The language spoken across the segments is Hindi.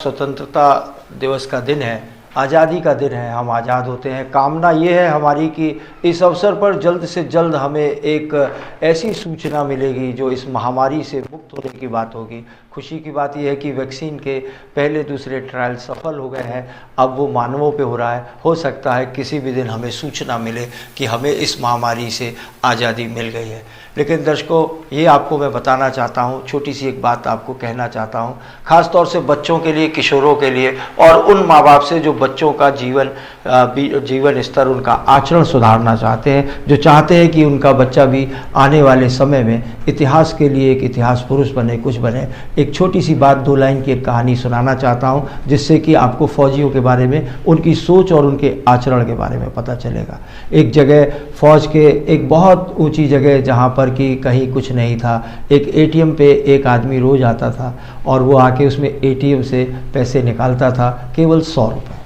स्वतंत्रता दिवस का दिन है, आज़ादी का दिन है। हम आज़ाद होते हैं। कामना ये है हमारी कि इस अवसर पर जल्द से जल्द हमें एक ऐसी सूचना मिलेगी जो इस महामारी से मुक्त होने की बात होगी। खुशी की बात यह है कि वैक्सीन के पहले दूसरे ट्रायल सफल हो गए हैं, अब वो मानवों पे हो रहा है। हो सकता है किसी भी दिन हमें सूचना मिले कि हमें इस महामारी से आज़ादी मिल गई है। लेकिन दर्शकों, ये आपको मैं बताना चाहता हूँ, छोटी सी एक बात आपको कहना चाहता हूँ, ख़ास तौर से बच्चों के लिए, किशोरों के लिए और उन माँ बाप से जो बच्चों का जीवन स्तर, उनका आचरण सुधारना चाहते हैं, जो चाहते हैं कि उनका बच्चा भी आने वाले समय में इतिहास के लिए एक इतिहास पुरुष बने, कुछ बने। एक छोटी सी बात, 2 लाइन की एक कहानी सुनाना चाहता हूँ, जिससे कि आपको फौजियों के बारे में, उनकी सोच और उनके आचरण के बारे में पता चलेगा। एक जगह फौज के एक बहुत ऊंची जगह जहाँ पर कि कहीं कुछ नहीं था, एक एटीएम पे एक आदमी रोज़ आता था और वो आके उसमें एटीएम से पैसे निकालता था, केवल 100 रुपये,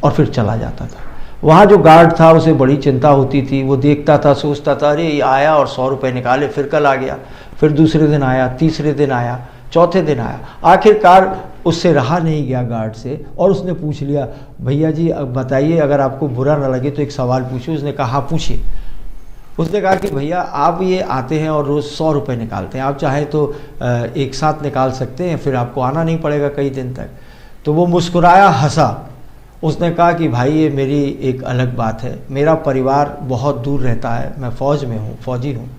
और फिर चला जाता था। वहाँ जो गार्ड था उसे बड़ी चिंता होती थी। वो देखता था, सोचता था, अरे ये आया और 100 रुपये निकाले, फिर कल आ गया, फिर दूसरे दिन आया, तीसरे दिन आया, चौथे दिन आया। आखिरकार उससे रहा नहीं गया गार्ड से, और उसने पूछ लिया, भैया जी अब बताइए, अगर आपको बुरा ना लगे तो एक सवाल पूछूं। उसने कहा, हाँ पूछिए। उसने कहा कि भैया आप ये आते हैं और रोज़ 100 रुपये निकालते हैं, आप चाहे तो एक साथ निकाल सकते हैं, फिर आपको आना नहीं पड़ेगा कई दिन तक। तो वो मुस्कुराया, हंसा। उसने कहा कि भाई ये मेरी एक अलग बात है, मेरा परिवार बहुत दूर रहता है, मैं फ़ौज में हूँ, फ़ौजी हूँ,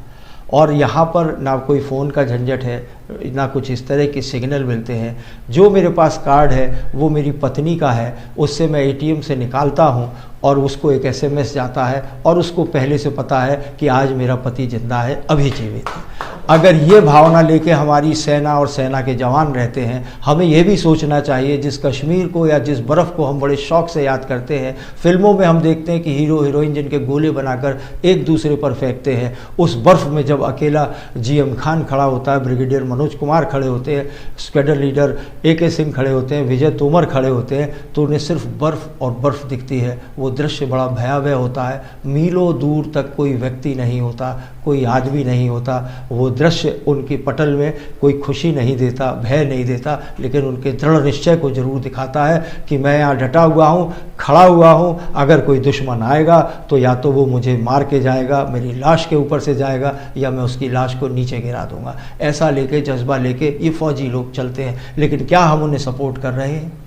और यहाँ पर ना कोई फ़ोन का झंझट है, ना कुछ इस तरह के सिग्नल मिलते हैं। जो मेरे पास कार्ड है वो मेरी पत्नी का है, उससे मैं एटीएम से निकालता हूँ और उसको एक एसएमएस जाता है और उसको पहले से पता है कि आज मेरा पति जिंदा है, अभी जीवित है। अगर ये भावना लेके हमारी सेना और सेना के जवान रहते हैं, हमें यह भी सोचना चाहिए, जिस कश्मीर को या जिस बर्फ़ को हम बड़े शौक़ से याद करते हैं, फिल्मों में हम देखते हैं कि हीरो हीरोइन जिनके गोले बनाकर एक दूसरे पर फेंकते हैं, उस बर्फ़ में जब अकेला जीएम खान खड़ा होता है, ब्रिगेडियर मनोज कुमार खड़े होते हैं, स्क्वाड्रन लीडर AK सिंह खड़े होते हैं, विजय तोमर खड़े होते हैं, तो उन्हें सिर्फ बर्फ़ और बर्फ़ दिखती है। वो दृश्य बड़ा भयावह होता है। मीलों दूर तक कोई व्यक्ति नहीं होता, कोई आदमी नहीं होता। वो दृश्य उनकी पटल में कोई खुशी नहीं देता, भय नहीं देता, लेकिन उनके दृढ़ निश्चय को जरूर दिखाता है कि मैं यहाँ डटा हुआ हूँ, खड़ा हुआ हूँ। अगर कोई दुश्मन आएगा तो या तो वो मुझे मार के जाएगा, मेरी लाश के ऊपर से जाएगा, या मैं उसकी लाश को नीचे गिरा दूंगा। ऐसा लेके, जज्बा लेके ये फौजी लोग चलते हैं। लेकिन क्या हम उन्हें सपोर्ट कर रहे हैं?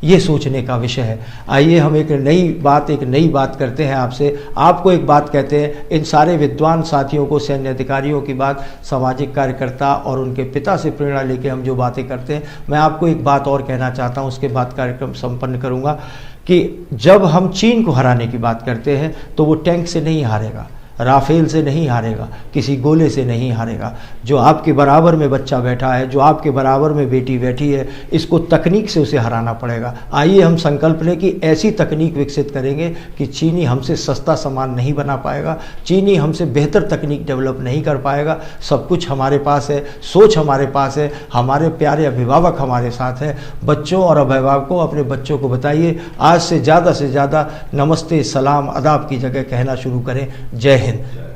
ये सोचने का विषय है। आइए हम एक नई बात करते हैं आपसे। आपको एक बात कहते हैं, इन सारे विद्वान साथियों को, सैन्य अधिकारियों की बात, सामाजिक कार्यकर्ता और उनके पिता से प्रेरणा लेके हम जो बातें करते हैं, मैं आपको एक बात और कहना चाहता हूँ, उसके बाद कार्यक्रम संपन्न करूँगा, कि जब हम चीन को हराने की बात करते हैं तो वो टैंक से नहीं हारेगा, राफेल से नहीं हारेगा, किसी गोले से नहीं हारेगा। जो आपके बराबर में बच्चा बैठा है, जो आपके बराबर में बेटी बैठी है, इसको तकनीक से उसे हराना पड़ेगा। आइए हम संकल्प लें कि ऐसी तकनीक विकसित करेंगे कि चीनी हमसे सस्ता सामान नहीं बना पाएगा, चीनी हमसे बेहतर तकनीक डेवलप नहीं कर पाएगा। सब कुछ हमारे पास है, सोच हमारे पास है, हमारे प्यारे अभिभावक हमारे साथ हैं। बच्चों और अभिभावकों, अपने बच्चों को बताइए, आज से ज़्यादा नमस्ते, सलाम, आदाब की जगह कहना शुरू करें, जय हिंद।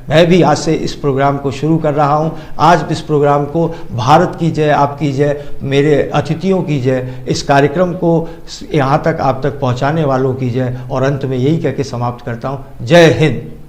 मैं भी आज से इस प्रोग्राम को शुरू कर रहा हूं। आज इस प्रोग्राम को भारत की जय, आपकी जय, मेरे अतिथियों की जय, इस कार्यक्रम को यहाँ तक आप तक पहुँचाने वालों की जय, और अंत में यही कह के समाप्त करता हूँ, जय हिंद।